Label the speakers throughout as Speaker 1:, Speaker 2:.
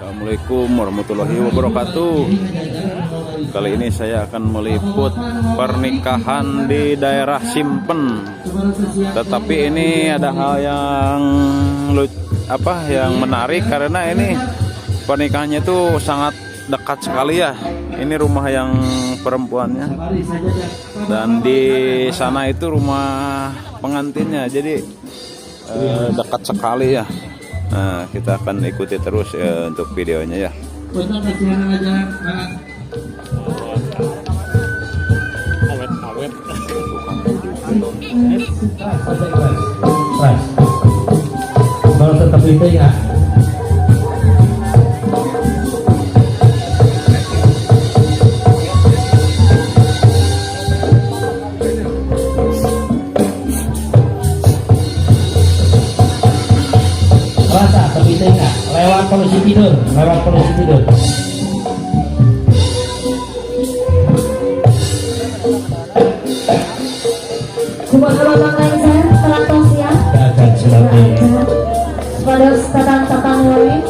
Speaker 1: Assalamualaikum warahmatullahi wabarakatuh. Kali ini saya akan meliput pernikahan di daerah Simpen. Tetapi ini ada hal yang yang menarik karena ini pernikahannya itu sangat dekat sekali ya. Ini rumah yang perempuannya dan di sana itu rumah pengantinnya. Jadi dekat sekali ya. Nah, kita akan ikuti terus untuk videonya ya.
Speaker 2: Awet. Kalau tetap itu ya. Lewat polisi tidur.
Speaker 3: Coba kalau lengser, telantos ya.
Speaker 2: Akan selalu.
Speaker 3: Pada tatang-tatang lain.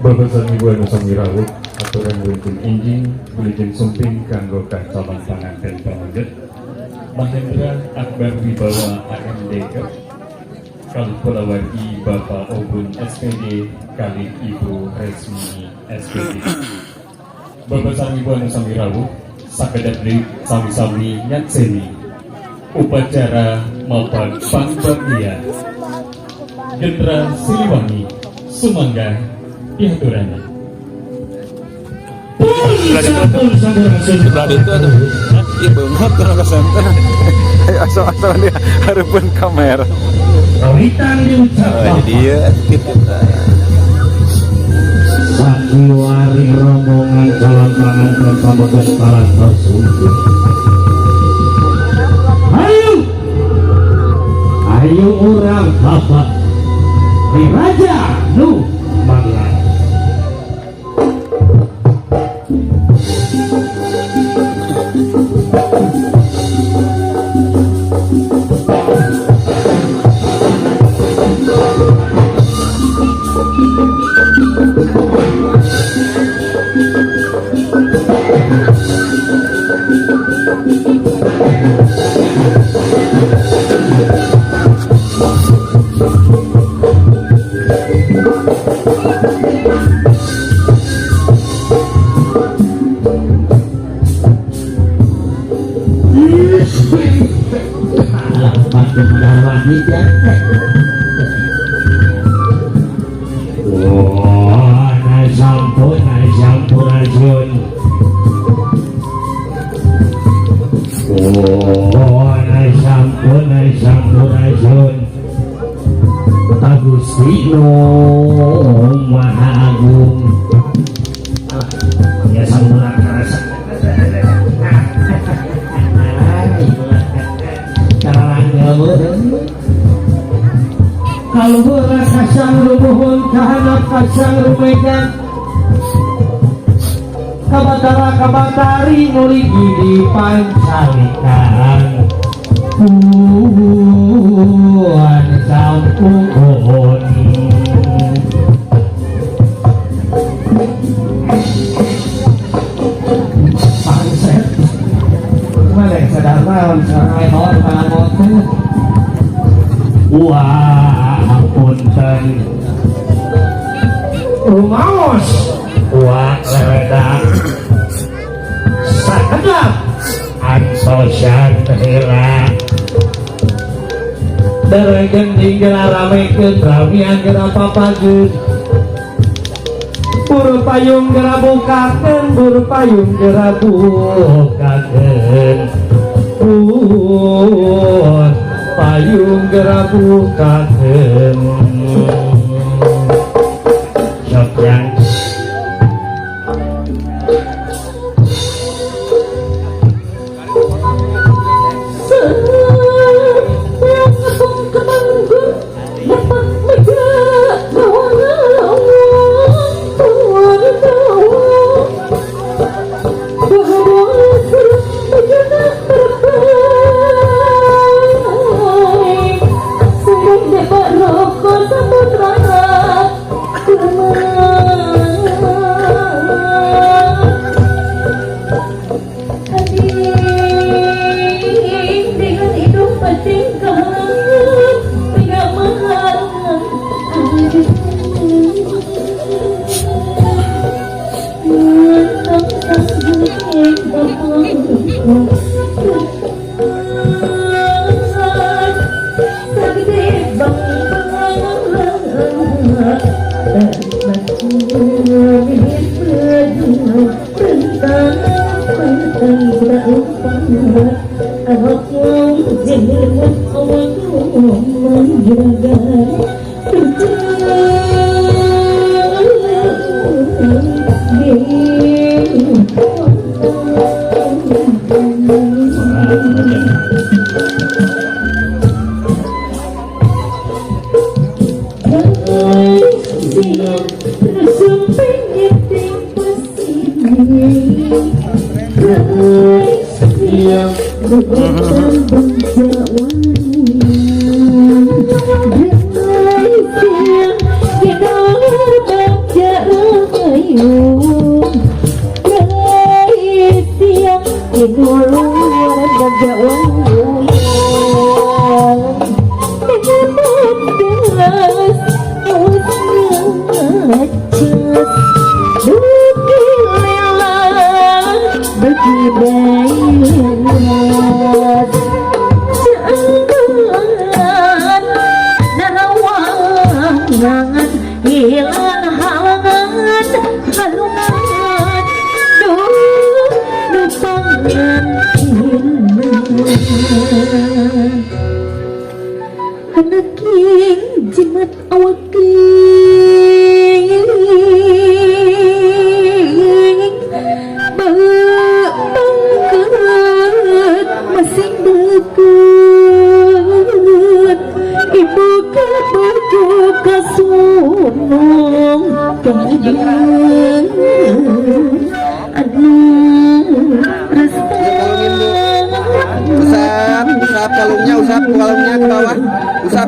Speaker 4: Babasan Ibu Anu Samirawut aturan wonten injing buletin sumping kanggo calon panganten pamanggih Mahendra Akbar Wibawa AMDK kali Polawati Bapak Obun SPD kali Ibu Resmi SPD. Babasan Ibu Anu Samirawut sakedat deui sami-sami nyakseni upacara maupun pangbabdia Gendra Siliwangi Sumangga Pihaturana.
Speaker 1: Sebelah itu ada. Iya banget kalau ke center. Asal-asal dia harapan kamera.
Speaker 2: Rawitan diucapkan.
Speaker 1: Oh, dia gitu.
Speaker 2: Sandiwari rombongan calon pengantin pamogas para tersebut. Ayo orang bapak di Raja Nu Mangla. Agusti Maha Agung ya samuran karasa kalau beras kasang rubuhun kahanap kasang rumekan kabatara-kabatari nuligi di pancalikan puan sampung pohon pangset melek sedara sarai mohon pangangoten wah punten rumaos wah lewedak sakedap ansosian hela deregen tinggal ramekeun rawian geura papageun buru payung geura bukakeun buru payung geura bukakeun payung geura bukakeun sok ya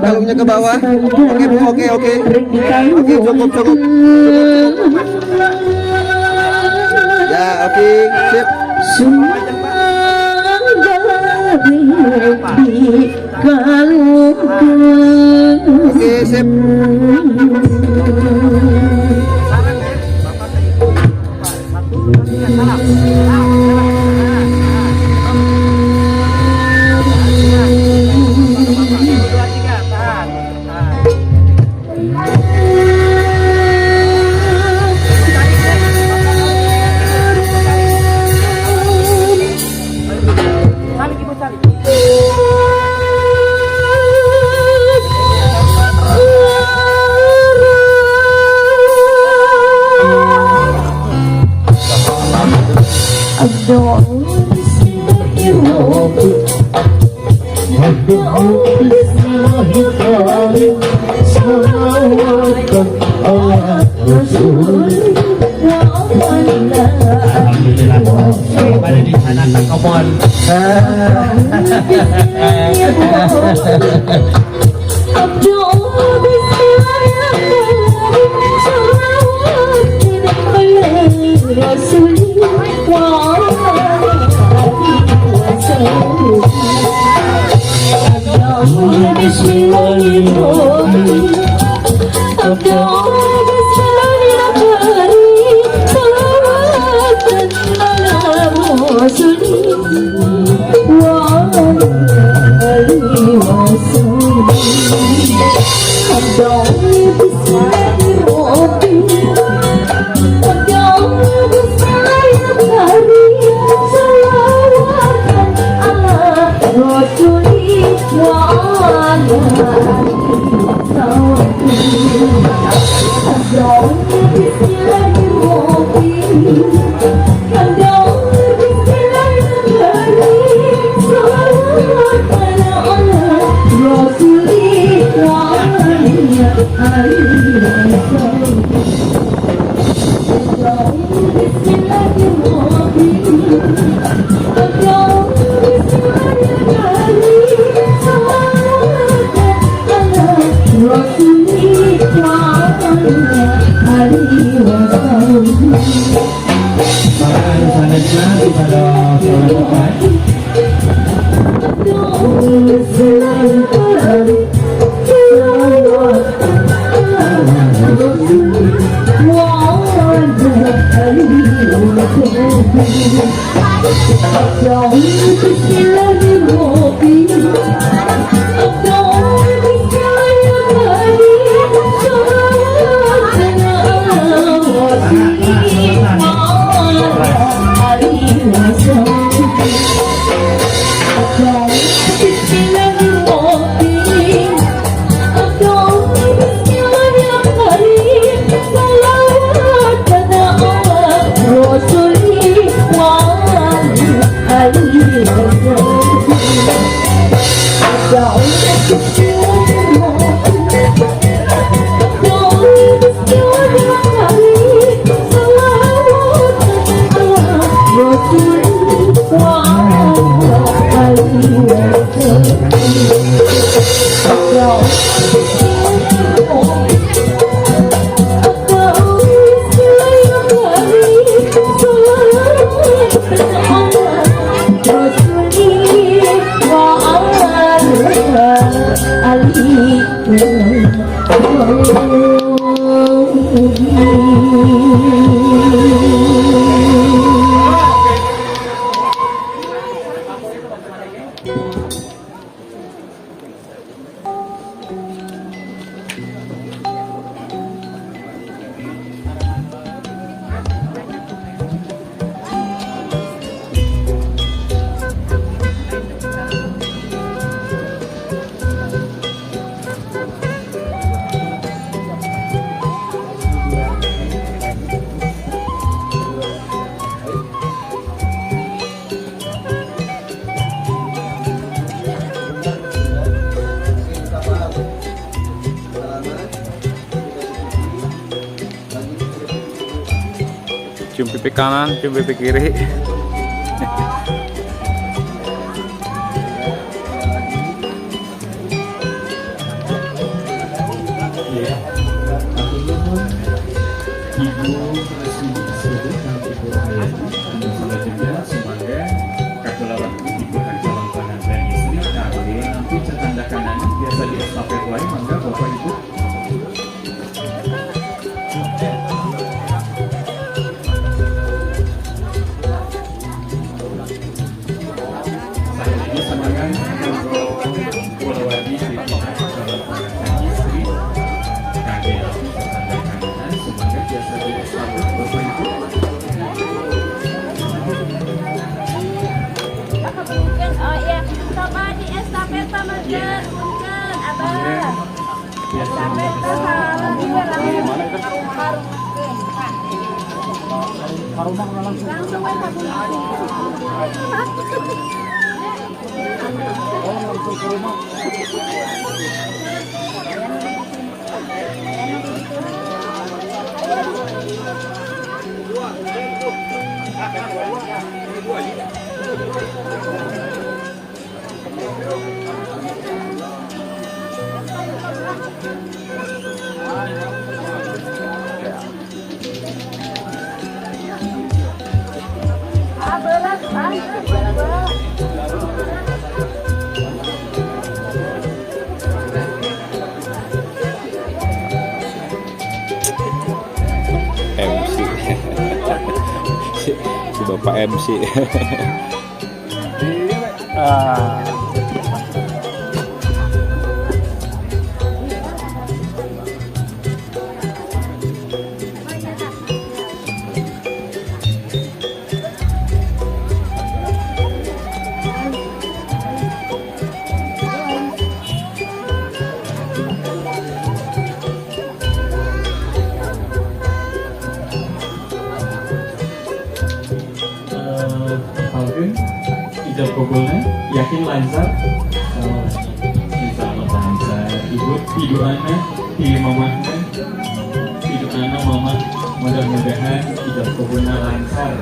Speaker 5: Kalungnya ke bawah. Oke Bu, oke. Oke, cukup. Ya, oke, sip. Oke, sip.
Speaker 2: Pada di sana tak komon.
Speaker 1: cium pipi kanan, cium pipi kiri.
Speaker 4: Ibu resmi disebut nanti Hayati selanjutnya sebagai kakularan ibu dan calon pengantin istri kali nanti cetanda kanan biasa di estafet lain mangga bapak ibu. Saya ini sebagai Purwadi di pihak calon pengantin istri kali nanti cetanda kanan sebagai biasa di estafet bapak ibu.
Speaker 6: Mungkin, oh iya, coba di estafeta mungkin, abah. Estafeta salah juga langsung
Speaker 1: MC. Si Bapak MC.
Speaker 4: Alvin, ijab kabulnya yakin lancar. Insya Allah lancar. Ibu tidurannya, pilih mamanya, tidurannya mama. Mudah-mudahan ijab kabulnya lancar.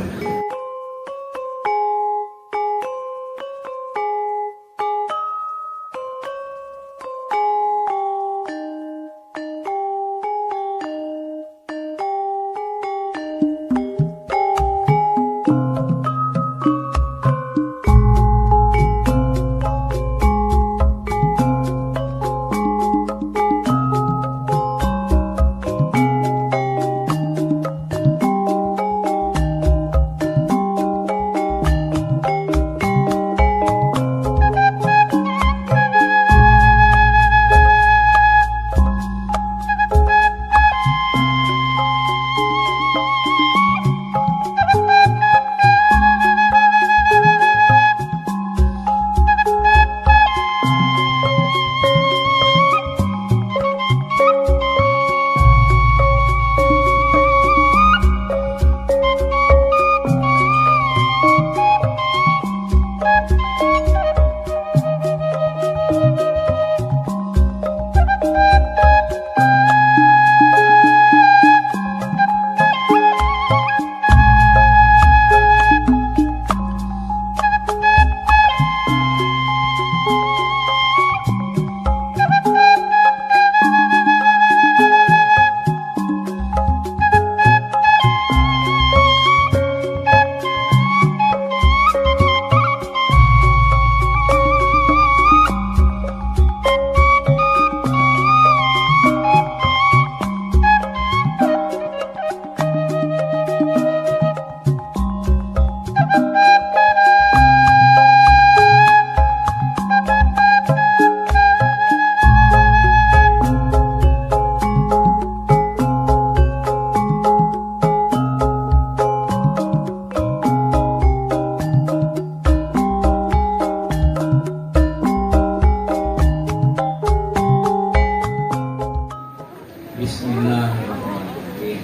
Speaker 7: Bismillahirrahmanirrahim.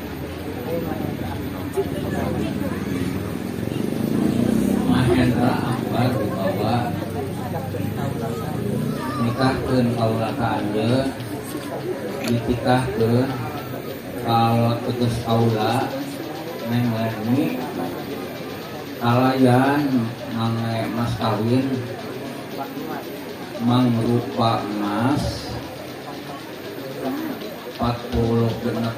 Speaker 7: Mahendra Akbar dibawa nikahkeun kaula ka anjeun, ditikahkeun kalau tegas kaula Neng Lerni kalayan mange mas kawin mangrupa emas 40 genep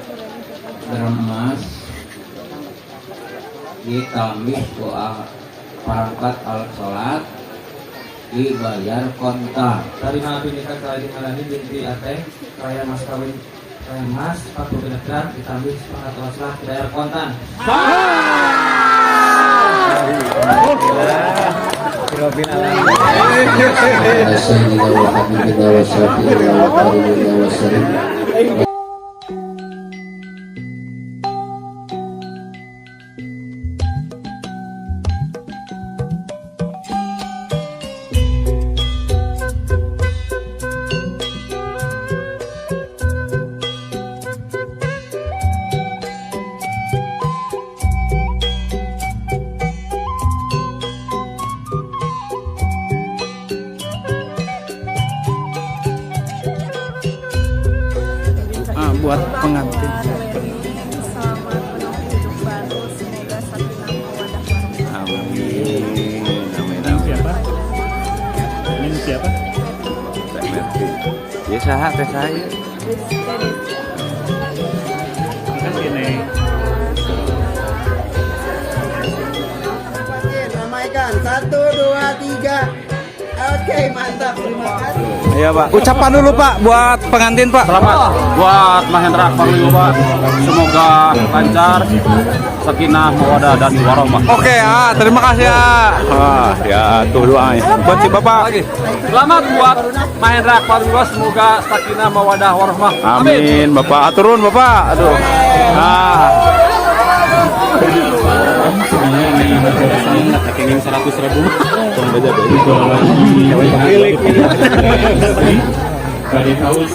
Speaker 7: gram emas ditambah doa perangkat alat sholat dibayar kontan.
Speaker 2: Terima bineka kali Melani binti Ateng kaya mas kawin kaya mas 40 genep gram ditambah semangat waslah bayar kontan.
Speaker 1: Buat pengantin.
Speaker 6: Selamat menempuh hidup baru, semoga sakinah mawaddah warahmah.
Speaker 1: Amin.
Speaker 4: Siapa? Ini siapa?
Speaker 1: Teh Merti. Ya saha teh saya.
Speaker 4: Kan ini.
Speaker 5: Ramaikan 1, 2, 3. Oke, mantap. Terima kasih.
Speaker 1: Iya, Pak.
Speaker 5: Ucapan dulu Pak buat pengantin Pak.
Speaker 1: Selamat buat Mahendra Parliuba. Semoga lancar, sakinah, mawaddah dan warahmah.
Speaker 5: Oke, terima kasih ya.
Speaker 1: Ya, tuh doanya.
Speaker 5: Buat si Bapak.
Speaker 2: Selamat buat Mahendra Parliuba, semoga sakinah mawaddah warahmah.
Speaker 1: Amin, Bapak. Turun, Bapak. Aduh.
Speaker 4: Kenging 100.000.
Speaker 1: Tong baja.
Speaker 4: Pada tahun